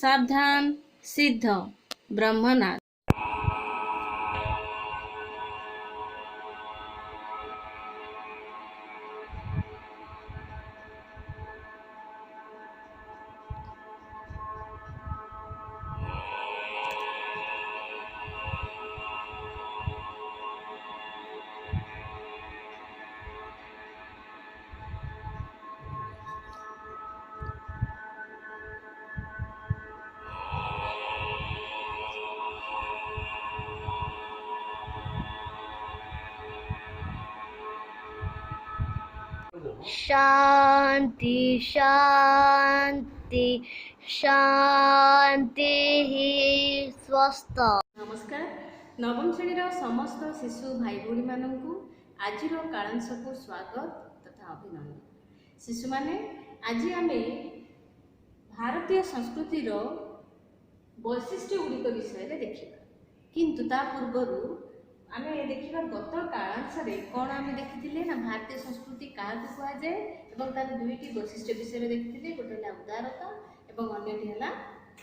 सावधान सिद्ध ब्रह्मनाथ। शांति शांति शांति स्वस्थ। नमस्कार। नवम श्रेणीर समस्त शिशु भाई भौणी मानू आज कालांश को स्वागत तथा अभिनंदन। शिशु माने आज आम भारतीय संस्कृतिर वैशिष्ट्य गुड़िक विषय देखा, किंतु ता पूर्वर आम देखा गत कालांश कौन आम देखी ना भारतीय संस्कृति क्या कहुए और तार दुईटी वैशिष्ट्य विषय देखी। गोटे है उदारता और अन्यटी है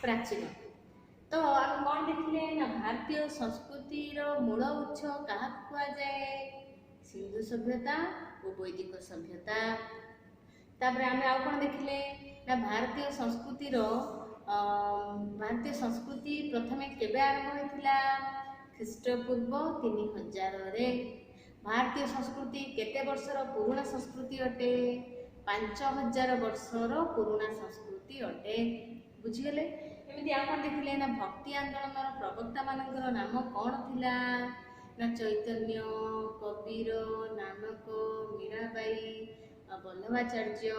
प्राचीन। तो आम कौन देखिले ना भारतीय संस्कृतिर मूल उत्स क्या कहुए सिंधु सभ्यता और वैदिक सभ्यता। तापर आम आउ कौन देखिले ना भारतीय संस्कृति प्रथमे केबे आरंभ होइथिला ख्रीष्टपूर्व 3000 रे। भारतीय संस्कृति केते वर्षर पुराना संस्कृति अटे 5000 वर्षर पुराना संस्कृति अटे। बुझीगले एमती आप देखिले ना भक्ति आंदोलन प्रवक्ता मानकर नाम कौन थिला ना चैतन्य, कबीर, नानक, मीराबाई, वल्लभाचार्य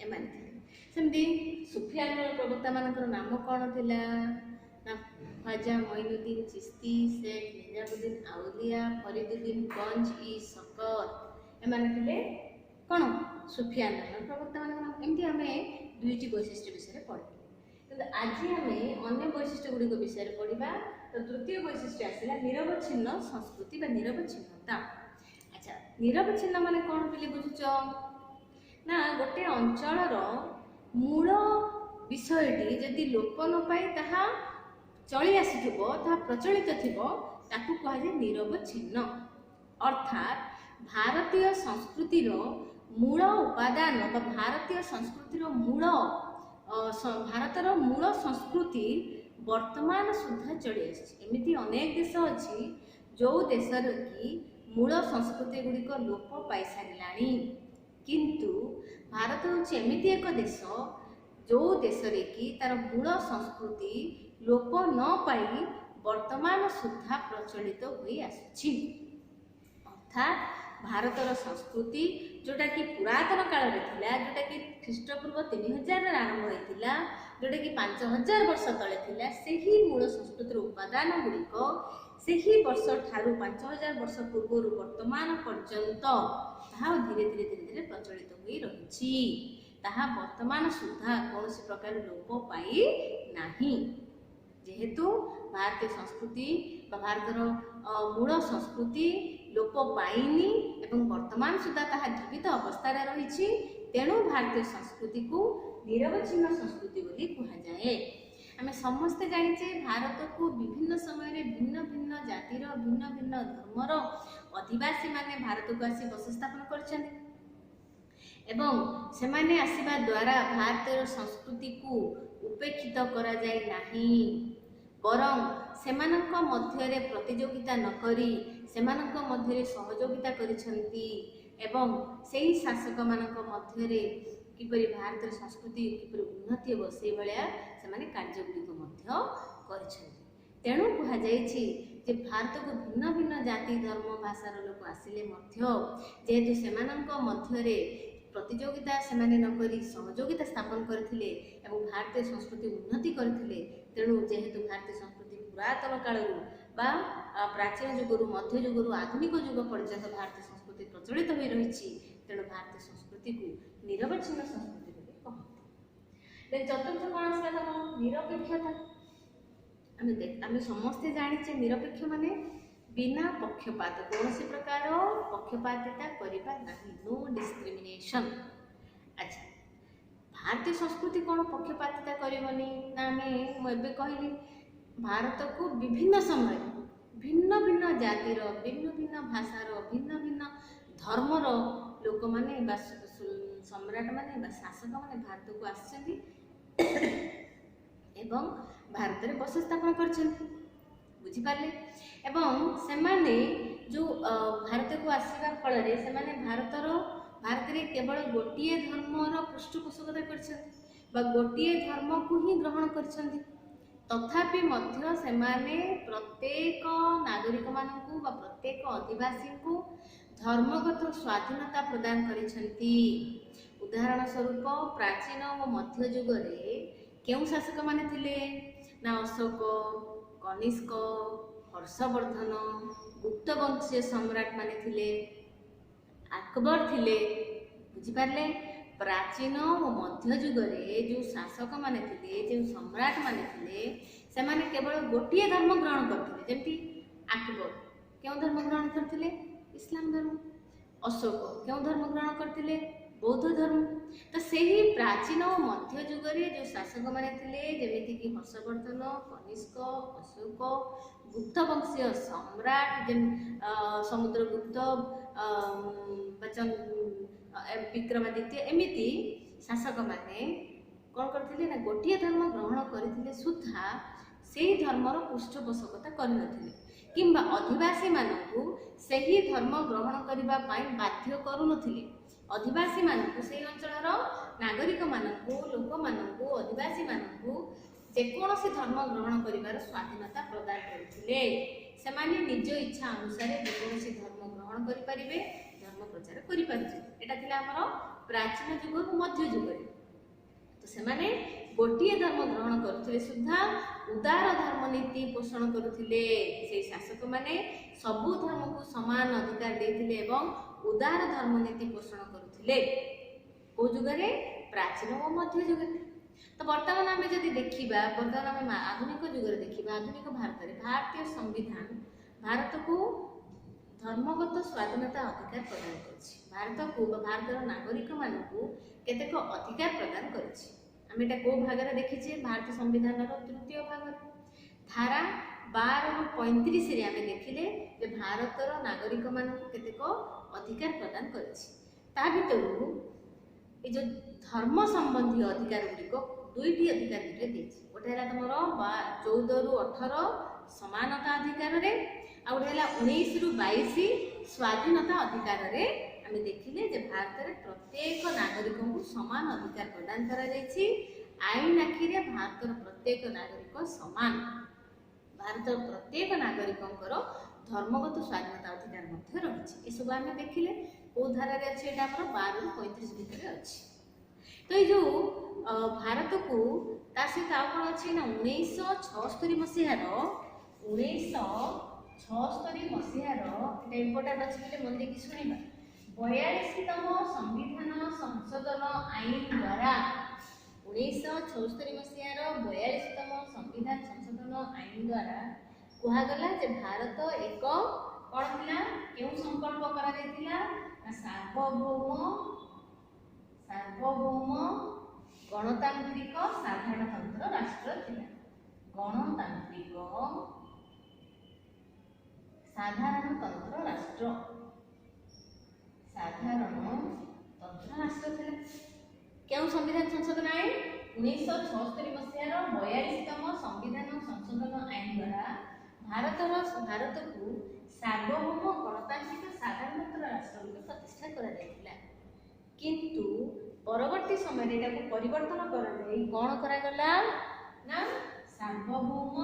एमान थे। सेमती सूफी आंदोलन प्रवक्ता मानकर नाम कौन थिला ना ख्वाजा मोइनुद्दीन चिश्ती, शेख निजामुद्दीन आउलिया, फरीदुद्दीन गंज ई शकर एमान थिले कौन सूफी आंदोलन प्रवक्ता मान। एमती आम दुईटी वैशिष्ट्य विषय पढ़े, किंतु आज आम अन्य वैशिष्ट्य गुड़िक विषय पढ़ा। तो तृतीय वैशिष्ट्य आसला निरवच्छिन्न संस्कृति बा निरवच्छिन्नता। अच्छा, निरवच्छिन्न माने कौन बोली बुझुच ना गोटे अंचलर मूल विषयटी जदि लोप न पाए ताहा चली आसीथिबो ताहा प्रचलित थिबो ताकू कहाजे निरवच्छिन्न। अर्थात भारतीय संस्कृतिर मूल उपादान बा भारतीय संस्कृतिर मूल भारतर मूल संस्कृति वर्तमान सुधा चली आसी। एमती अनेक देश अच्छी जो देशर कि मूल संस्कृति गुड़िक लोप पाई सारिलाणी, किंतु भारत हूँ एमती एक देश जो देश रे कि तार मूल संस्कृति लोप न पाई वर्तमान सुधा प्रचलित होई आसुछि। अर्थात भारतर संस्कृति जोटा कि पुरातन काल में थिला, जोटा कि ख्रीष्टपूर्व 3000 आरंभ होइतिला, जोटा कि 5000 वर्ष तले थिला, सेही मूल संस्कृतिर उपादान गुड़िक सेही वर्ष ठारू 5000 वर्ष पूर्व वर्तमान पर्यंत ताहा धीरे धीरे धीरे धीरे प्रचलित होई रहिछि। ताहा वर्तमान सुधा कौन प्रकार लोप पाई नाही, जेहेतु भारतीय संस्कृति भारतर मूल संस्कृति लोप पाइनी एवं वर्तमान सुधा ताहा जीवित अवस्था रही। तेणु भारतीय संस्कृति को निरवच्छिन्न संस्कृति बोली कहुए। आम समस्ते जानिचे भारत को विभिन्न समय भिन्न भिन्न जातिर भिन्न भिन्न धर्मर अधिवासी माने भारत को आसी बसस्थापन करछन्ति एवं सेमाने आसीबा द्वारा भारतीय संस्कृति को उपेक्षित करा जाय नाही, बरं सेमानक मध्यरे प्रतियोगिता न करी सेमानक मध्यरे सहयोगिता करिसंती एवं सेही शासक मानक मध्यरे किपरि भारतीय संस्कृति किपरि उन्नति हो से भलिया सेमाने कार्यगुड़िक मध्य करिसंती। तेणु कहा जायछि जे भारत को भिन्न भिन्न जाति धर्म भाषार लोक आसिले मध्य जेहेतु सेमानक मध्यरे प्रतियोगिता सेमाने न करी सहयोगिता स्थापन करथिले एवं भारतीय संस्कृति उन्नति करथिले। तेणु जेहेतु भारतीय संस्कृति पुरातन कालरू बा प्राचीन युगरू मध्य युगरू आधुनिक युग पर्यंत भारतीय संस्कृति प्रचलित हो रही, तेणु भारतीय संस्कृति को निरवच्छिन्न संस्कृति बोली कहते। चतुर्थ कौन आसला तुम निरपेक्षता। आम समस्ते जानिचे निरपेक्ष माने बिना पक्षपात कौन प्रकार पक्षपातिता करिबा नाही, नो डिस्क्रिमिनेशन। अच्छा, भारतीय संस्कृति कौन पक्षपातिता करबनी ना मैं कहली भारत को विभिन्न समय भिन्न भिन्न जातिर भिन्न भिन्न भाषार भिन्न भिन्न धर्मर लोक मैंने सम्राट माने शासक माने भारत को आसछन्ति एवं भारत में बस स्थापन कर बुझिपारे एवं सेमाने जो भारत को आसवा फल भारत में केवल गोटे धर्मर पृष्ठपोषकता कर गोटे धर्म को ही ग्रहण कर तथापि मध्य सेमाने प्रत्येक नागरिक मानकु बा प्रत्येक आदिवासी को धर्मगत स्वाधीनता प्रदान करिसेंती। उदाहरण स्वरूप प्राचीन और मध्य युगरे केउं शासक माने थिले ना अशोक, कनिष्क, हर्षवर्धन, गुप्त वंशीय सम्राट माने थिले, अकबर थिले। बुझिपारे प्राचीन और मध्य युगरे जो शासक माने थिले जो सम्राट माने थिले से माने केवल गोटे धर्म ग्रहण करथिले जेमति अकबर केउं धर्म ग्रहण करथिले इस्लाम धर्म, अशोक केउं धर्म ग्रहण करथिले बौद्ध धर्म। तो सेही प्राचीन और मध्य युगरे जो शासक माने थिले जेमिति कि हर्षवर्धन, कनिष्क, अशोक, गुप्त वंशीय सम्राट समुद्रगुप्त, बचन, विक्रमादित्य एमिति शासक माने कौन करथिले ना गोटे धर्म ग्रहण करथिले सुद्धा से धर्मर पृष्ठपोषकता करनथिले किंबा आदिवासी मानकु सही धर्म ग्रहण करबा पई बाध्य करूनथिले। आदिवासी मानकु से अंचलर नागरिक मानकु लोक मानकु आदिवासी मानकु जेकोसी धर्म ग्रहण करिवार स्वाधीनता प्रदान करथिले। सेमाने निज इच्छा अनुसार जेकोसी धर्म ग्रहण करि परिबे, धर्म प्रचार करि परिबे। एटा थिला हमर प्राचीन युग और मध्य युग। तो सेमाने गोटे धर्म ग्रहण करथिले सुद्धा उदार धर्म नीति पोषण करुथिले। से शासक माने सबु धर्म को समान अधिकार देथिले एवं उदार धर्म नीति पोषण करुथिले। को युगरे प्राचीन और मध्य युग। तो वर्तमान आम जदि देखिबा वर्तमान आम आधुनिक युगरे देखिबा आधुनिक भारत रे भारतीय संविधान भारत को धर्मगत स्वाधीनता अधिकार प्रदान करछि। भारत को भारतर नागरिक मानकु केतेक अधिकार प्रदान करछि। आम एटा को भाग रे देखिछे भारतीय संविधान तृतीय भाग धारा 12 रु 35 रे आम देखिले जे भारतर नागरिक मानकु केतेक अधिकार प्रदान करछि। ता भितरु ए जो धर्म संबंधी अधिकार गुड़िक दुईटी अधिकार भितर देछि। गोटे हला तमरो 14 रु 18 समानता अधिकार रे आ गोटे हला 19 रु 22 स्वाधीनता अधिकार रे आम देखिले जे भारत रे प्रत्येक नागरिक को समान अधिकार प्रदान करा जायछि। आईन आखिरे भारतर प्रत्येक नागरिक समान। भारतर प्रत्येक नागरिकंकर धर्मगत स्वाधीनता अधिकार मध्य रहिछि। ए सब आम देखिले को धारा रे अछि एटा हमर 12 रु 35 भितर अछि। तो ये जो भारत को ता सहित आ कोन अछि ना 1976 मसिहार 1976 मसिहार एटा इम्पोर्टेंट अछि बोले मन देखि सुनिबा 42तम संविधान संशोधन आईन द्वारा 1976 मसिहार 42तम संविधान संशोधन आईन द्वारा कहा गला जे भारत एक कोन थिला केउ संकल्प करा जायतिला सार्वभौम गणतांत्रिक साधारणतंत्र राष्ट्र थिला। गणतांत्रिक साधारणतंत्र राष्ट्र थिला। केउ संविधान संशोधन आईन 1976 मसिहार 42तम संविधान संशोधन आईन द्वारा भारत को सार्वभौम गणतांत्रिक साधारणतंत्र राष्ट्र रूपे प्रतिष्ठा करा जायतिला। किंतु परवर्ती समय एटा को परिवर्तन करा जाई कोन करा गला ना सार्वभौम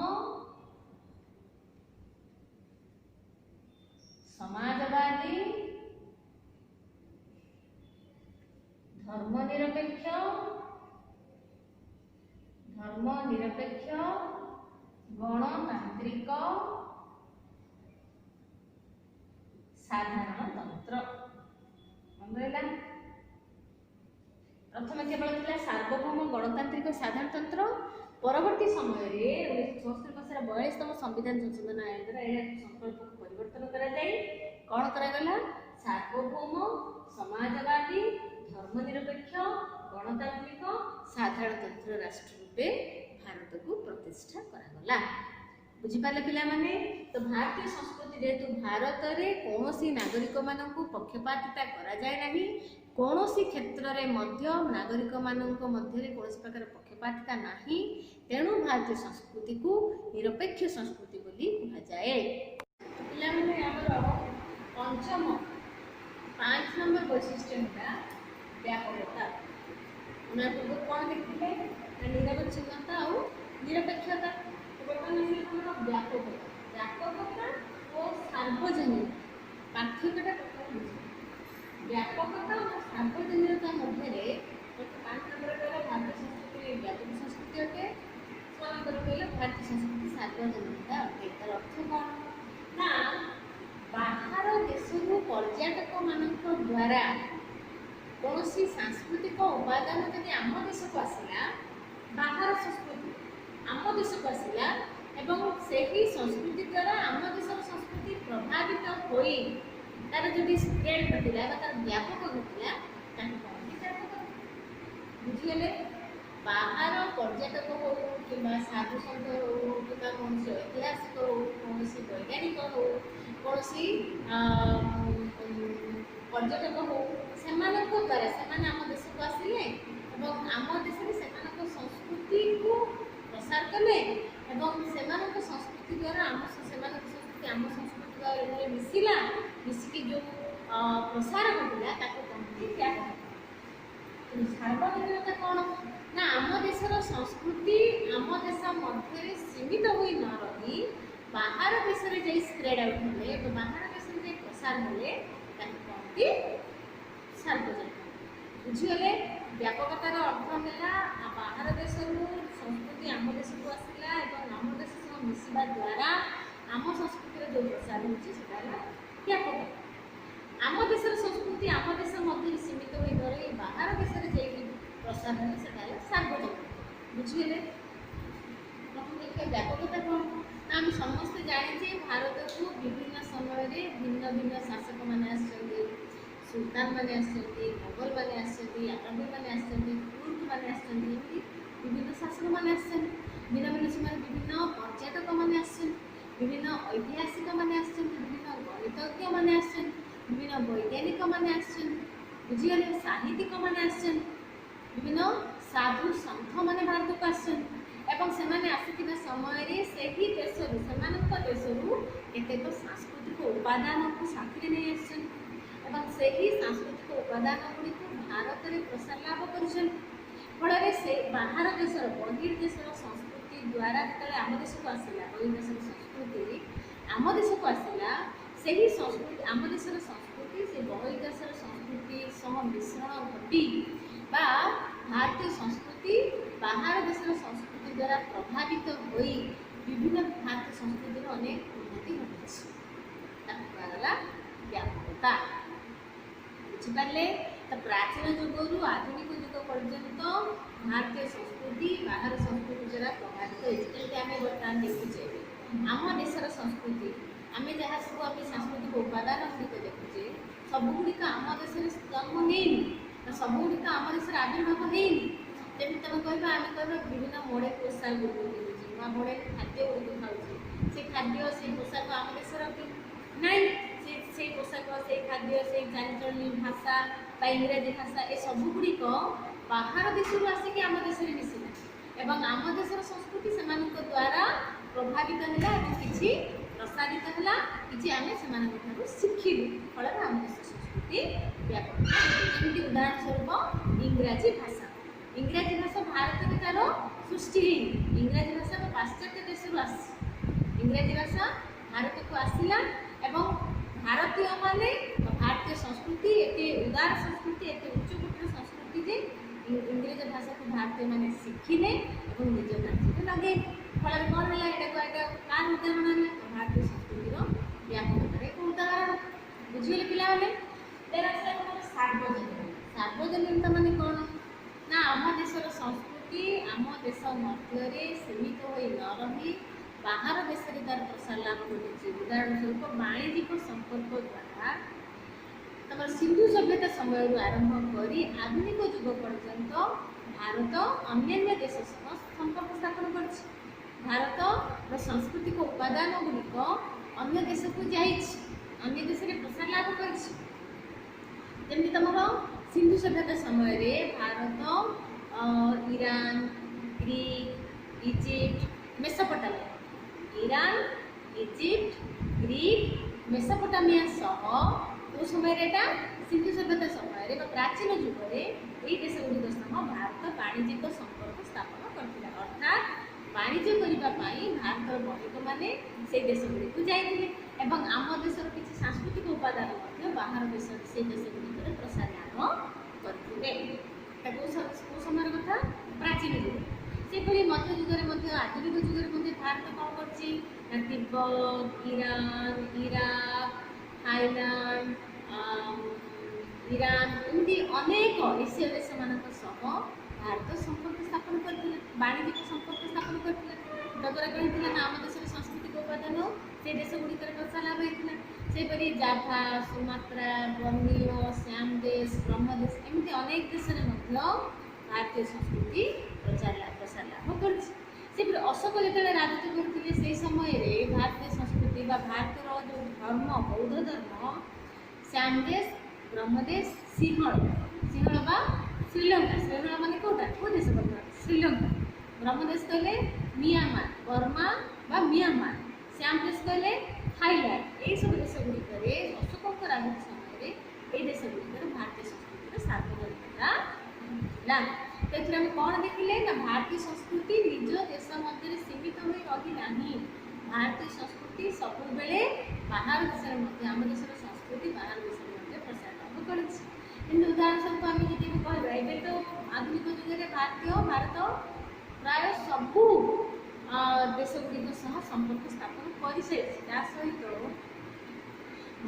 समाजवादी धर्मनिरपेक्ष गणतांत्रिक साधारणतंत्र मनला। प्रथम केवल थिला सार्वभौम गणतांत्रिक साधारणतंत्र परवर्ती समय रे 1976 मसिहार 42तम संविधान संशोधन आईन द्वारा एहा संकल्प को परिवर्तन करा जाई कोन करा गला सार्वभौम समाजवादी धर्मनिरपेक्ष गणतांत्रिक ସାଧାରଣତନ୍ତ୍ର ରାଷ୍ଟ୍ର ରୂପେ ଭାରତକୁ ପ୍ରତିଷ୍ଠା କରାଗଲା। ବୁଝିପାରିଲେ ପିଲାମାନେ? ତ ଭାରତୀୟ ସଂସ୍କୃତି ଯେହେତୁ ଭାରତରେ କୌଣସି ନାଗରିକମାନଙ୍କୁ ପକ୍ଷପାତିତା କରାଯାଏ ନାହିଁ, କୌଣସି କ୍ଷେତ୍ରରେ ମଧ୍ୟ ନାଗରିକମାନଙ୍କ ମଧ୍ୟରେ କୌଣସି ପ୍ରକାର ପକ୍ଷପାତିତା ନାହିଁ, ତେଣୁ ଭାରତୀୟ ସଂସ୍କୃତିକୁ ନିରପେକ୍ଷ ସଂସ୍କୃତି ବୋଲି କୁହାଯାଏ। ପିଲାମାନେ ଆମର ପଞ୍ଚମ 5 ନମ୍ବର ବୈଶିଷ୍ଟ୍ୟ ହେଲା ବ୍ୟାପକତା। ଆମେ ପୂର୍ବରୁ କ'ଣ ଦେଖିଥିଲେ? ନିରବଚ୍ଛିନ୍ନତା ଆଉ ନିରପେକ୍ଷତା। ବର୍ତ୍ତମାନ ଆମର ବ୍ୟାପକତା ଓ ସାର୍ବଜନୀନ ପାର୍ଥକ୍ୟଟା ହେଉଛି ବ୍ୟାପକତା ଓ ସାର୍ବଜନୀନତା ମଧ୍ୟରେ 5 ନମ୍ବର କହିଲା ଭାରତୀୟ ସଂସ୍କୃତି ବ୍ୟାପକ ସଂସ୍କୃତି ଅଟେ, 6 ନମ୍ବର କହିଲା ଭାରତୀୟ ସଂସ୍କୃତି ସାର୍ବଜନୀନତା ଅଟେ। ତାର ଅର୍ଥ କ'ଣ? ନା ବାହାର ଦେଶରୁ ପର୍ଯ୍ୟଟକମାନଙ୍କ ଦ୍ୱାରା କୌଣସି ସାଂସ୍କୃତିକ ଉପାଦାନ ଯଦି ଆମ ଦେଶକୁ ଆସିଲା, ବାହାର ସଂସ୍କୃତି ଆମ ଦେଶକୁ ଆସିଲା ଏବଂ ସେହି ସଂସ୍କୃତି ଦ୍ୱାରା ଆମ ଦେଶର ସଂସ୍କୃତି ପ୍ରଭାବିତ ହୋଇ ତାର ଯଦି ସ୍ପ୍ରେଡ୍ ଘଟିଲା ବା ତାର ବ୍ୟାପକ ଘଟିଲା, ତାକୁ କହନ୍ତି ବ୍ୟାପକ। ବୁଝିଗଲେ? ବାହାର ପର୍ଯ୍ୟଟକ ହଉ କିମ୍ବା ସାଧୁସନ୍ଥ ହଉ କିମ୍ବା କୌଣସି ଐତିହାସିକ ହଉ, କୌଣସି ବୈଜ୍ଞାନିକ ହଉ, କୌଣସି ପର୍ଯ୍ୟଟକ ହଉ, ସେମାନଙ୍କ ଦ୍ୱାରା ସେମାନେ ଆମ ଦେଶକୁ ଆସିଲେ ଏବଂ ଆମ ଦେଶରେ ସେମାନଙ୍କ ସଂସ୍କୃତିକୁ ପ୍ରସାର କଲେ ଏବଂ ସେମାନଙ୍କ ସଂସ୍କୃତି ଦ୍ୱାରା ସେମାନଙ୍କ ସଂସ୍କୃତି ଆମ ସଂସ୍କୃତି ଦ୍ୱାରା ମିଶିଲା, ମିଶିକି ଯେଉଁ ପ୍ରସାର ଘଟିଲା ତାକୁ କହନ୍ତି ବ୍ୟାପକ। ସାର୍ବଜନୀନତା କ'ଣ? ନା ଆମ ଦେଶର ସଂସ୍କୃତି ଆମ ଦେଶ ମଧ୍ୟରେ ସୀମିତ ହୋଇ ନ ରହି ବାହାର ଦେଶରେ ଯାଇ ସ୍ପ୍ରେଡ୍ ଆଉଟ୍ ହେଲେ ବା ବାହାର ଦେଶରେ ଯାଇ ପ୍ରସାର ହେଲେ ତାକୁ କହନ୍ତି ସାର୍ବଜନୀନ। ବୁଝିଗଲେ? ବ୍ୟାପକତାର ଅର୍ଥ ହେଲା ବାହାର ଦେଶରୁ ସଂସ୍କୃତି ଆମ ଦେଶକୁ ଆସିଲା ଏବଂ ଆମ ଦେଶ ସହ ମିଶିବା ଦ୍ୱାରା ଆମ ସଂସ୍କୃତିର ଯେଉଁ ପ୍ରସାର ହେଉଛି ସେଟା ହେଲା ବ୍ୟାପକ। ଆମ ଦେଶର ସଂସ୍କୃତି ଆମ ଦେଶ ମଧ୍ୟରେ ସୀମିତ ହୋଇ ନ ରହି ବାହାର ଦେଶରେ ଯାଇକି ପ୍ରସାର ହେଲେ ସେଟା ହେଲା ସାର୍ବଜନୀନ। ବୁଝିଗଲେ? ପ୍ରଥମେ ଦେଖିବା ବ୍ୟାପକତା କ'ଣ? ଆମେ ସମସ୍ତେ ଜାଣିଛେ ଭାରତକୁ ବିଭିନ୍ନ ସମୟରେ ଭିନ୍ନ ଭିନ୍ନ ଶାସକମାନେ ଆସିଛନ୍ତି, ସୁଲତାନ ମାନେ ଆସିଛନ୍ତି, ମୋଗଲ ମାନେ ଆସିଛନ୍ତି, ଆରବୀ ମାନେ ଆସିଛନ୍ତି, ତୁର୍କ ମାନେ ଆସିଛନ୍ତି, ଏମିତି ବିଭିନ୍ନ ଶାସକମାନେ ଆସିଛନ୍ତି। ଭିନ୍ନ ଭିନ୍ନ ସମୟରେ ବିଭିନ୍ନ ପର୍ଯ୍ୟଟକ ମାନେ ଆସିଛନ୍ତି, ବିଭିନ୍ନ ଐତିହାସିକ ମାନେ ଆସିଛନ୍ତି, ବିଭିନ୍ନ ଗଣିତଜ୍ଞ ମାନେ ଆସିଛନ୍ତି, ବିଭିନ୍ନ ବୈଜ୍ଞାନିକ ମାନେ ଆସିଛନ୍ତି। ବୁଝିଗଲେ? ସାହିତ୍ୟିକ ମାନେ ଆସିଛନ୍ତି, ବିଭିନ୍ନ ସାଧୁ ସନ୍ଥ ମାନେ ଭାରତକୁ ଆସିଛନ୍ତି ଏବଂ ସେମାନେ ଆସିଥିବା ସମୟରେ ସେହି ଦେଶରୁ ସେମାନଙ୍କ ଦେଶରୁ କେତେକ ସାଂସ୍କୃତିକ ଉପାଦାନକୁ ସାଥିରେ ନେଇ ଆସିଛନ୍ତି ଏବଂ ସେହି ସାଂସ୍କୃତିକ ଉପାଦାନ ଗୁଡ଼ିକୁ ଭାରତରେ ପ୍ରସାର ଲାଭ କରିଛନ୍ତି। ଫଳରେ ସେ ବାହାର ଦେଶର ବହିର୍ଦେଶର ସଂସ୍କୃତି ଦ୍ୱାରା ଯେତେବେଳେ ଆମ ଦେଶକୁ ଆସିଲା, ବହିର୍ଦେଶର ସଂସ୍କୃତି ଆମ ଦେଶକୁ ଆସିଲା, ସେହି ସଂସ୍କୃତି ଆମ ଦେଶର ସଂସ୍କୃତି ସେ ବହିର୍ଦେଶର ସଂସ୍କୃତି ସହ ମିଶ୍ରଣ ଘଟି ବା ଭାରତୀୟ ସଂସ୍କୃତି ବାହାର ଦେଶର ସଂସ୍କୃତି ଦ୍ୱାରା ପ୍ରଭାବିତ ହୋଇ ବିଭିନ୍ନ ଭାରତୀୟ ସଂସ୍କୃତିର ଅନେକ ଉନ୍ନତି ଘଟିଛି। ତାକୁ କୁହାଗଲା ବ୍ୟାପକତା। ବୁଝିପାରିଲେ? ତ ପ୍ରାଚୀନ ଯୁଗରୁ ଆଧୁନିକ ଯୁଗ ପର୍ଯ୍ୟନ୍ତ ଭାରତୀୟ ସଂସ୍କୃତି ବାହାର ସଂସ୍କୃତି ଦ୍ୱାରା ପ୍ରଭାବିତ ହୋଇଛି। ଯେମିତି ଆମେ ବର୍ତ୍ତମାନ ଦେଖୁଛେ ଆମ ଦେଶର ସଂସ୍କୃତି, ଆମେ ଯାହା ସବୁ ଆମେ ସାଂସ୍କୃତିକ ଉପାଦାନ ଗୁଡ଼ିକ ଦେଖୁଛେ ସବୁଗୁଡ଼ିକ ଆମ ଦେଶରେ ଜନ୍ମ ନେଇନି, ସବୁଗୁଡ଼ିକ ଆମ ଦେଶରେ ଆବିର୍ଭାବ ହେଇନି। ଯେମିତି ତମେ କହିବା, ଆମେ କହିବା ବିଭିନ୍ନ ମଡ଼େଲ ପୋଷାକ ଗୁଡ଼ିକ ପିନ୍ଧୁଛି, ନୂଆ ମଡ଼େଲ ଖାଦ୍ୟ ଗୁଡ଼ିକ ଖାଉଛି, ସେ ଖାଦ୍ୟ ସେଇ ପୋଷାକ ଆମ ଦେଶର କି ନାହିଁ, ସେଇ ପୋଷାକ ସେଇ ଖାଦ୍ୟ ସେଇ ଚାଲିଚଳଣି ଭାଷା ବା ଇଂରାଜୀ ଭାଷା ଏ ସବୁଗୁଡ଼ିକ ବାହାର ଦେଶରୁ ଆସିକି ଆମ ଦେଶରେ ମିଶିଲା ଏବଂ ଆମ ଦେଶର ସଂସ୍କୃତି ସେମାନଙ୍କ ଦ୍ୱାରା ପ୍ରଭାବିତ ହେଲା ଏବଂ କିଛି ପ୍ରସାରିତ ହେଲା, କିଛି ଆମେ ସେମାନଙ୍କ ଠାରୁ ଶିଖିଲୁ। ଫଳରେ ଆମ ଦେଶର ସଂସ୍କୃତି ବ୍ୟାପକ। ଯେମିତି ଉଦାହରଣ ସ୍ୱରୂପ ଇଂରାଜୀ ଭାଷା। ଇଂରାଜୀ ଭାଷା ଭାରତରେ ତାର ସୃଷ୍ଟି ହେଇନି, ଇଂରାଜୀ ଭାଷା ପାଶ୍ଚାତ୍ୟ ଦେଶରୁ ଆସିଛି। ଇଂରାଜୀ ଭାଷା ଭାରତକୁ ଆସିଲା ଏବଂ ଭାରତୀୟମାନେ ଭାରତୀୟ ସଂସ୍କୃତି ଏତେ ଉଦାର ସଂସ୍କୃତି, ଏତେ ଉଚ୍ଚକୋଟୀର ସଂସ୍କୃତି ଯେ ଇଂରେଜ ଭାଷାକୁ ଭାରତୀୟମାନେ ଶିଖିଲେ ଏବଂ ନିଜ କାର୍ଯ୍ୟରେ ଲଗେଇଲେ। ଫଳରେ କ'ଣ ହେଲା? ଏଇଟା କାହାର ଉଦାହରଣ ହେଲା? ଭାରତୀୟ ସଂସ୍କୃତିର ବ୍ୟାପକତାର ଏକ ଉଦାହରଣ। ବୁଝିଗଲେ ପିଲାମାନେ? ସାର୍ବଜନୀନ। ସାର୍ବଜନୀନତା ମାନେ କ'ଣ? ନା ଆମ ଦେଶର ସଂସ୍କୃତି ଆମ ଦେଶ ମଧ୍ୟରେ ସୀମିତ ହୋଇ ନ ରହି ବାହାର ଦେଶରେ ତାର ପ୍ରସାର ଲାଭ ଘଟିଛି। ଉଦାହରଣ ସ୍ୱରୂପ ବାଣିଜ୍ୟିକ ସମ୍ପର୍କ ଦ୍ୱାରା ତମର ସିନ୍ଧୁ ସଭ୍ୟତା ସମୟରୁ ଆରମ୍ଭ କରି ଆଧୁନିକ ଯୁଗ ପର୍ଯ୍ୟନ୍ତ ଭାରତ ଅନ୍ୟାନ୍ୟ ଦେଶ ସହ ସମ୍ପର୍କ ସ୍ଥାପନ କରିଛି। ଭାରତର ସାଂସ୍କୃତିକ ଉପାଦାନ ଗୁଡ଼ିକ ଅନ୍ୟ ଦେଶକୁ ଯାଇଛି, ଅନ୍ୟ ଦେଶରେ ପ୍ରସାର ଲାଭ କରିଛି। ଯେମିତି ତମର ସିନ୍ଧୁ ସଭ୍ୟତା ସମୟରେ Bharat Iran, Greek, Egypt, Mesopotamia, Iran, Egypt, Greek, Mesopotamia ସହ କେଉଁ ସମୟରେ ଏଇଟା ସିନ୍ଧୁ ସଭ୍ୟତା ସମୟରେ ବା ପ୍ରାଚୀନ ଯୁଗରେ ଏହି ଦେଶ ଗୁଡ଼ିକ ସହ ଭାରତ ବାଣିଜ୍ୟିକ ସମ୍ପର୍କ ସ୍ଥାପନ କରିଥିଲା। ଅର୍ଥାତ୍ ବାଣିଜ୍ୟ କରିବା ପାଇଁ ଭାରତର ବଣିକମାନେ ସେହି ଦେଶ ଗୁଡ଼ିକୁ ଯାଇଥିଲେ ଏବଂ ଆମ ଦେଶର କିଛି ସାଂସ୍କୃତିକ ଉପାଦାନ ମଧ୍ୟ ବାହାର ଦେଶରେ ସେହି ଦେଶ ଗୁଡ଼ିକରେ ପ୍ରସାର ଲାଭ କରିଥିଲେ। এটা କେଉଁ ସମୟର କଥା? ପ୍ରାଚୀନ ଯୁଗ। ସେହିପରି ମଧ୍ୟଯୁଗରେ ମଧ୍ୟ ଆଧୁନିକ ଯୁଗରେ ମଧ୍ୟ ଭାରତ କ'ଣ କରିଛି ନା Tibet, Iran, Iraq, Thailand, Iran ଏମିତି ଅନେକ ଏସୀୟ ଦେଶମାନଙ୍କ ସହ ଭାରତ ସମ୍ପର୍କ ସ୍ଥାପନ କରିଥିଲା, ବାଣିଜ୍ୟିକ ସମ୍ପର୍କ ସ୍ଥାପନ କରିଥିଲା। ଯଦ୍ୱାରା କ'ଣ ହେଇଥିଲା ନା ଆମ ଦେଶର ସାଂସ୍କୃତିକ ଉପାଦାନ ସେ ଦେଶ ଗୁଡ଼ିକରେ ପ୍ରସାର ଲାଭ ହେଇଥିଲା। ସେହିପରି ଜାଭା, ସୁମାତ୍ରା, ବର୍ନିଓ, ଶ୍ୟାମ ଦେଶ, ବ୍ରହ୍ମଦେଶ ଏମିତି ଅନେକ ଦେଶରେ ମଧ୍ୟ ଭାରତୀୟ ସଂସ୍କୃତି ପ୍ରସାର ଲାଭ କରିଛି। ସେହିପରି ଅଶୋକ ଯେତେବେଳେ ରାଜତ୍ୱ କରୁଥିଲେ ସେହି ସମୟରେ ଭାରତୀୟ ସଂସ୍କୃତି ବା ଭାରତର ଯେଉଁ ଧର୍ମ ବୌଦ୍ଧ ଧର୍ମ ଶ୍ୟାମ ଦେଶ, ବ୍ରହ୍ମଦେଶ, ସିଂହଳ ବା ଶ୍ରୀଲଙ୍କା, ଶ୍ରୀଲଙ୍କା ମାନେ କେଉଁଟା କେଉଁ ଦେଶ କଥା? ଶ୍ରୀଲଙ୍କା। ବ୍ରହ୍ମଦେଶ କହିଲେ ମିଆଁମାର, ବର୍ମା ବା ମିଆଁମାର। ଶ୍ୟାମ ଦେଶ କହିଲେ ଥାଇଲାଣ୍ଡ। ଏହିସବୁ ଦେଶ ଗୁଡ଼ିକରେ ଅଶୋକଙ୍କ ରାଜତ୍ୱ ସମୟରେ ଏହି ଦେଶ ଗୁଡ଼ିକରେ ଭାରତୀୟ ସଂସ୍କୃତିର ସାର୍ବଭୌମତା ଥିଲା। ସେଥିରେ ଆମେ କ'ଣ ଦେଖିଲେ ନା ଭାରତୀୟ ସଂସ୍କୃତି ନିଜ ଦେଶ ମଧ୍ୟରେ ସୀମିତ ହୋଇ ରହିନାହିଁ। ଭାରତୀୟ ସଂସ୍କୃତି ସବୁବେଳେ ବାହାର ଦେଶରେ ମଧ୍ୟ ଆମ ଦେଶର ସଂସ୍କୃତି ବାହାର ଦେଶରେ ମଧ୍ୟ ପ୍ରସାର ଲାଭ କରିଛି। କିନ୍ତୁ ଉଦାହରଣ ସ୍ୱରୂପ ଆମେ ଯଦି କହିବା ଏବେ ତ ଆଧୁନିକ ଯୁଗରେ ଭାରତ ପ୍ରାୟ ସବୁ ଦେଶ ଗୁଡ଼ିକ ସହ ସମ୍ପର୍କ ସ୍ଥାପନ କରିସାରିଛି। ତା ସହିତ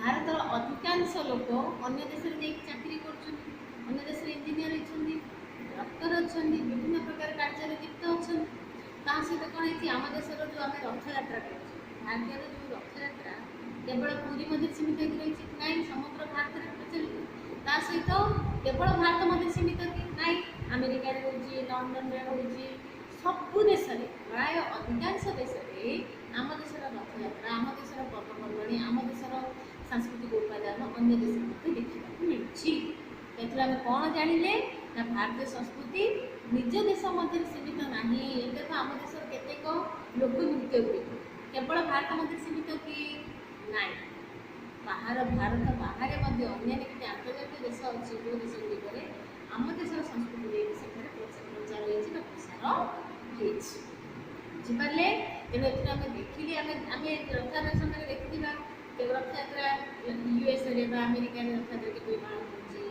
ଭାରତର ଅଧିକାଂଶ ଲୋକ ଅନ୍ୟ ଦେଶରେ ଯାଇକି ଚାକିରି କରୁଛନ୍ତି, ଅନ୍ୟ ଦେଶରେ ଇଞ୍ଜିନିୟର ଅଛନ୍ତି, ଡକ୍ଟର ଅଛନ୍ତି, ବିଭିନ୍ନ ପ୍ରକାର କାର୍ଯ୍ୟରେ ଲିପ୍ତ ଅଛନ୍ତି। ତା ସହିତ କ'ଣ ହେଇଛି ଆମ ଦେଶର ଯେଉଁ ଆମେ ରଥଯାତ୍ରା କରୁଛୁ, ଭାରତୀୟର ଯେଉଁ ରଥଯାତ୍ରା କେବଳ ପୁରୀ ମଧ୍ୟରେ ସୀମିତ ହେଇକି ରହିଛି ନାହିଁ, ସମଗ୍ର ଭାରତରେ ପ୍ରଚଳିତ। ତା ସହିତ କେବଳ ଭାରତ ମଧ୍ୟରେ ସୀମିତ କି ନାହିଁ, ଆମେରିକାରେ ହେଉଛି, ଲଣ୍ଡନରେ ହେଉଛି, ସବୁ ଦେଶରେ ପ୍ରାୟ ଅଧିକାଂଶ ଦେଶରେ ଆମ ଦେଶର ରଥଯାତ୍ରା, ଆମ ଦେଶର ପର୍ବପର୍ବାଣି, ଆମ ଦେଶର ସାଂସ୍କୃତିକ ଉପାଦାନ ଅନ୍ୟ ଦେଶରେ ମଧ୍ୟ ଦେଖିବାକୁ ମିଳୁଛି। ଏଥିରୁ ଆମେ କ'ଣ ଜାଣିଲେ ନା ଭାରତୀୟ ସଂସ୍କୃତି ନିଜ ଦେଶ ମଧ୍ୟରେ ସୀମିତ ନାହିଁ। ଦେଖ ଆମ ଦେଶର କେତେକ ଲୋକନୃତ୍ୟ ଗୁଡ଼ିକ କେବଳ ଭାରତ ମଧ୍ୟରେ ସୀମିତ କି ନାହିଁ, ଭାରତ ବାହାରେ ମଧ୍ୟ ଅନ୍ୟାନ୍ୟ କିଛି ଆନ୍ତର୍ଜାତିକ ଦେଶ ଅଛି ଯେଉଁ ଦେଶ ଗୁଡ଼ିକରେ ଆମ ଦେଶର ସଂସ୍କୃତି ନେଇକି ସେଠାରେ ପ୍ରଚାର ହେଇଛି ବା ପ୍ରସାର ହେଇଛି। ବୁଝିପାରିଲେ? ତେଣୁ ଏଥିରୁ ଆମେ ଦେଖିଲେ ଆମେ ରଥଯାତ୍ରା ସମୟରେ ଦେଖିଥିବା ରଥଯାତ୍ରା ୟୁଏସ୍ଏରେ ବା ଆମେରିକାରେ ରଥଯାତ୍ରା କିପରି ପାଳନ ହେଉଛି,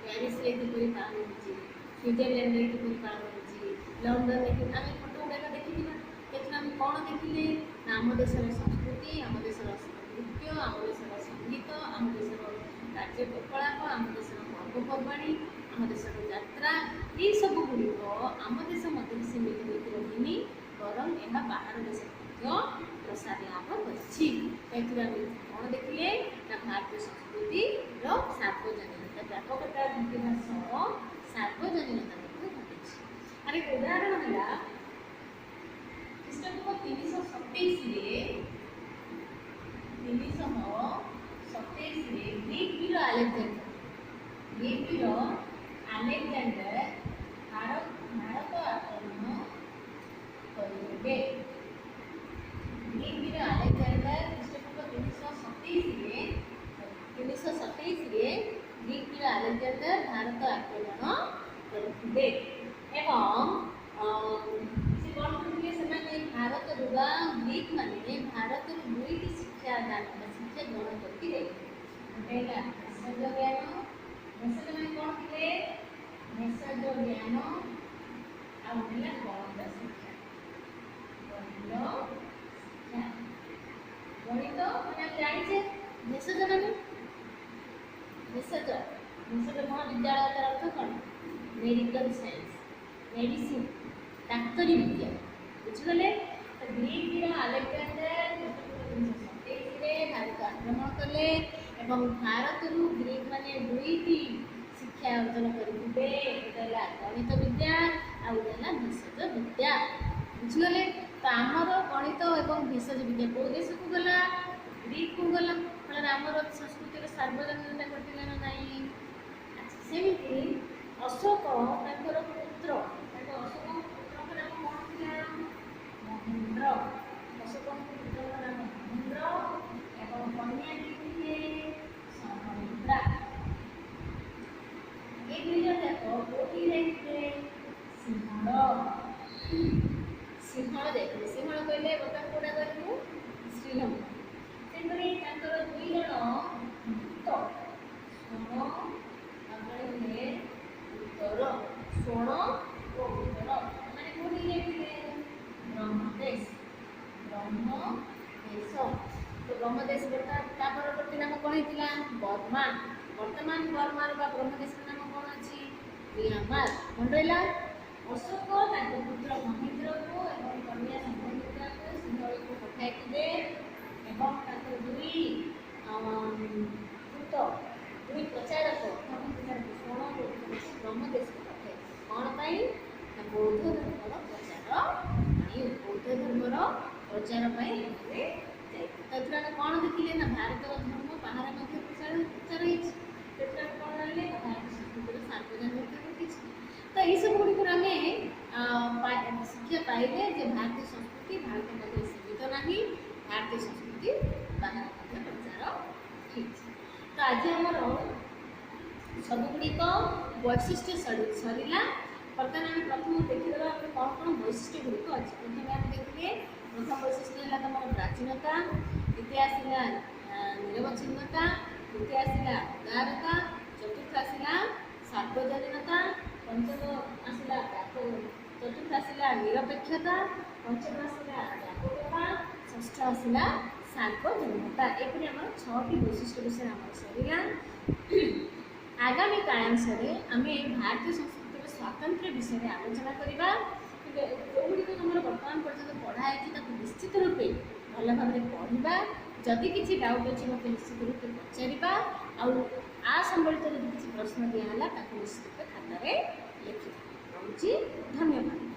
ପ୍ୟାରିସରେ କିପରି ପାଳନ ହେଉଛି, ସୁଇଜରଲ୍ୟାଣ୍ଡରେ କିପରି ପାଳନ ହେଉଛି, ଲଣ୍ଡନରେ ଆମେ ଫଟୋ ଗୁଡ଼ାକ ଦେଖିଥିବା। ଏଥିରୁ ଆମେ କ'ଣ ଦେଖିଲେ ନା ଆମ ଦେଶର ସଂସ୍କୃତି, ଆମ ଦେଶର ନୃତ୍ୟ, ଆମ ଦେଶର ସଙ୍ଗୀତ, ଆମ ଦେଶର କାର୍ଯ୍ୟକଳାପ, ଆମ ଦେଶର ପର୍ବପର୍ବାଣି, ଆମ ଦେଶର ଯାତ୍ରା ଏସବୁ ଗୁଡ଼ିକ ଆମ ଦେଶ ମଧ୍ୟରେ ସୀମିତ ହୋଇକି ରହିନି, ବରଂ ଏହା ବାହାର ଦେଶରେ ମଧ୍ୟ ପ୍ରସାର ଲାଭ କରିଛି। ଏଥିରୁ ଆମେ କ'ଣ ଦେଖିଲେ ନା ଭାରତୀୟ ସଂସ୍କୃତିର ସାର୍ବଜନୀନତା ବ୍ୟାପକତା ଘଟିବା ସହ ସାର୍ବଜନୀନତା ମଧ୍ୟ ଘଟିଛି। ଆର ଏକ ଉଦାହରଣ ହେଲା ଖ୍ରୀଷ୍ଟପୂର୍ବ 327ରେ ଗ୍ରୀକ୍ ବୀର ଆଲେକ୍ଜାଣ୍ଡର ଭାରତ ଆକ୍ରମଣ କରିବେ। ଗ୍ରୀକ୍ ବୀର ଆଲେକ୍ଜାଣ୍ଡର ଖ୍ରୀଷ୍ଟପୂର୍ବ 327ରେ ଗ୍ରୀକ୍ ବୀର ଆଲେକ୍ଜାଣ୍ଡର ଭାରତ ଆକ୍ରମଣ କରିଥିଲେ ଏବଂ ସେ କ'ଣ କରିଥିଲେ ସେମାନେ ଭାରତରୁ ବା ଗ୍ରୀକ୍ ମାନେ ଭାରତରୁ ଦୁଇଟି ଶିକ୍ଷା ଗ୍ରହଣ କରିକି ଯାଇଥିଲେ। ଗୋଟେ ହେଲା ଭେଷଜ ଜ୍ଞାନ, ଭେଷଜ ମାନେ କ'ଣ ଥିଲେ? ଭେଷଜ ଜ୍ଞାନ, ଆଉ ହେଲା ଗଣିତ ଶିକ୍ଷା। ଗଣିତ ମାନେ ଆମେ ଜାଣିଛେ ଭେଷଜ ମାନେ ଭେଷଜ ମହାବିଦ୍ୟାଳୟ ତାର ଅର୍ଥ କ'ଣ? ମେଡ଼ିକାଲ ସାଇନ୍ସ, ମେଡ଼ିସିନ, ଡାକ୍ତରୀ ବିଦ୍ୟା। ବୁଝିଗଲେ? ଗ୍ରୀକ୍ ବୀର ଆଲେକ୍ଜାଣ୍ଡର 327ରେ ଭାରତ ଆକ୍ରମଣ କଲେ ଏବଂ ଭାରତରୁ ଗ୍ରୀକ୍ ମାନେ ଦୁଇଟି ଶିକ୍ଷା ଅର୍ଜନ କରିଥିଲେ। ଗୋଟେ ହେଲା ଗଣିତ ବିଦ୍ୟା ଆଉ ହେଲା ଭେଷଜ ବିଦ୍ୟା। ବୁଝିଗଲେ? ତ ଆମର ଗଣିତ ଏବଂ ଭେଷଜ ବିଦ୍ୟା କୋଉ ଦେଶକୁ ଗଲା? ଗ୍ରୀକକୁ ଗଲା। ଫଳରେ ଆମର ସଂସ୍କୃତିର ସାର୍ବଜନୀନତା ଘଟିଲା ନା ନାହିଁ? ଆଚ୍ଛା, ସେମିତି ଅଶୋକ ତାଙ୍କର ପୁତ୍ର, ଅଶୋକଙ୍କ ପୁତ୍ରଙ୍କ ନାମ କ'ଣ ଥିଲା? ମହେନ୍ଦ୍ର। ଅଶୋକଙ୍କ ପୁତ୍ରଙ୍କ ନାମ ମହେନ୍ଦ୍ର ଏବଂ କନ୍ୟା କିଏ ଥିଲେ? ସଂଘମିତ୍ରା। ଏ ଦୁଇ ଜଣ ଯାକ କୋଉଠି ଯାଇଥିଲେ? ସିଂହଳ। ସିଂହଳ ଯାଇଥିଲେ। ସିଂହଳ କହିଲେ ବର୍ତ୍ତମାନ କୋଉଟା କହିଲୁ? ଶ୍ରୀଲଙ୍କା। ସେପରି ତାଙ୍କର ଦୁଇ ଜଣ ଦୂତ, ଶୋଣ ତାପରେ ହେଲେ ଉତ୍ତର। ଶୋଣ ଓ ଉତ୍ତର ମାନେ କୋଉଠି ଯାଇଥିଲେ? ବ୍ରହ୍ମଦେଶ। ବ୍ରହ୍ମଦେଶ। ତ ବ୍ରହ୍ମଦେଶ ତା ପରବର୍ତ୍ତୀ ନାମ କ'ଣ ହେଇଥିଲା? ବର୍ମା। ବର୍ତ୍ତମାନ ବର୍ମାର ବା ବ୍ରହ୍ମଦେଶର ନାମ କ'ଣ ଅଛି? ମିଆଁମାର। ମନେ ରହିଲା? ଅଶୋକ ତାଙ୍କ ପୁତ୍ର ମହେନ୍ଦ୍ରକୁ ଏବଂ କନ୍ୟା ସଂଘମିତ୍ରାକୁ ସିଂହଳକୁ ପଠାଇଥିଲେ ଏବଂ ତାଙ୍କର ଦୁଇ ଦୂତ, ଦୁଇ ପ୍ରଚାରକ ଶୋଣକୁ ବ୍ରହ୍ମଦେଶକୁ ପଠାଇଥିଲେ। କ'ଣ ପାଇଁ? ନା ବୌଦ୍ଧ ଧର୍ମର ପ୍ରଚାର ପାଇଁ। ବୌଦ୍ଧ ଧର୍ମର ପ୍ରଚାର ପାଇଁ ଏମାନେ ଯାଇଥିଲେ। ତ ଏଥିରେ ଆମେ କ'ଣ ଦେଖିଲେ? ନା ଭାରତର ଧର୍ମ ବାହାରେ ମଧ୍ୟ ପ୍ରଚାର ହେଇଛି। ସେଥିରେ ଆମେ କ'ଣ ଜାଣିଲେ? ନା ଭାରତ ସଂସ୍କୃତିର ସାର୍ବଜନୀନତା ଘଟିଛି। ତ ଏହିସବୁ ଗୁଡ଼ିକରୁ ଆମେ ଶିକ୍ଷା ପାଇଲେ ଯେ ଭାରତୀୟ ସଂସ୍କୃତି ଭାରତ ମଧ୍ୟରେ ସୀମିତ ନାହିଁ, ଭାରତୀୟ ସଂସ୍କୃତି ବାହାରେ ମଧ୍ୟ ପ୍ରଚାର ହେଇଛି। ତ ଆଜି ଆମର ସବୁଗୁଡ଼ିକ ବୈଶିଷ୍ଟ୍ୟ ସରିଲା। ବର୍ତ୍ତମାନ ଆମେ ପ୍ରଥମ ଦେଖିଦେବା ଆମର କ'ଣ କ'ଣ ବୈଶିଷ୍ଟ୍ୟ ଗୁଡ଼ିକ ଅଛି। ପ୍ରଥମେ ଆମେ ଦେଖିଲେ ପ୍ରଥମ ବୈଶିଷ୍ଟ୍ୟ ହେଲା ତମର ପ୍ରାଚୀନତା, ଦ୍ୱିତୀୟ ଆସିଲା ନିରବଚ୍ଛିନ୍ନତା, ତୃତୀୟ ଆସିଲା ଉଦାରତା, ଚତୁର୍ଥ ଆସିଲା ସାର୍ବଜନୀନତା, ପଞ୍ଚମ ଆସିଲା ଚତୁର୍ଥ ଆସିଲା ନିରପେକ୍ଷତା, ପଞ୍ଚମ ଆସିଲା ବ୍ୟାପକତା, ଷଷ୍ଠ ଆସିଲା ସାର୍ବଜନୀନତା। ଏପରି ଆମର 6ଟି ବୈଶିଷ୍ଟ୍ୟ ବିଷୟରେ ଆମର ସରିଲା। ଆଗାମୀ କାଳାଂଶରେ ଆମେ ଭାରତୀୟ ସଂସ୍କୃତିର ସ୍ୱାତନ୍ତ୍ର୍ୟ ବିଷୟରେ ଆଲୋଚନା କରିବା। ଯେଉଁଗୁଡ଼ିକ ତମର ବର୍ତ୍ତମାନ ପର୍ଯ୍ୟନ୍ତ ପଢ଼ା ହେଇଛି ତାକୁ ନିଶ୍ଚିତ ରୂପେ ଭଲ ଭାବରେ ପଢ଼ିବା। ଯଦି କିଛି ଡାଉଟ୍ ଅଛି ମୋତେ ନିଶ୍ଚିତ ରୂପେ ପଚାରିବା। ଆଉ ଆ ସମ୍ବଳିତ ଯଦି କିଛି ପ୍ରଶ୍ନ ଦିଆହେଲା ତାକୁ ନିଶ୍ଚିତ ରୂପେ ଖାତାରେ ଲେଖିବା। ରହୁଛି, ଧନ୍ୟବାଦ।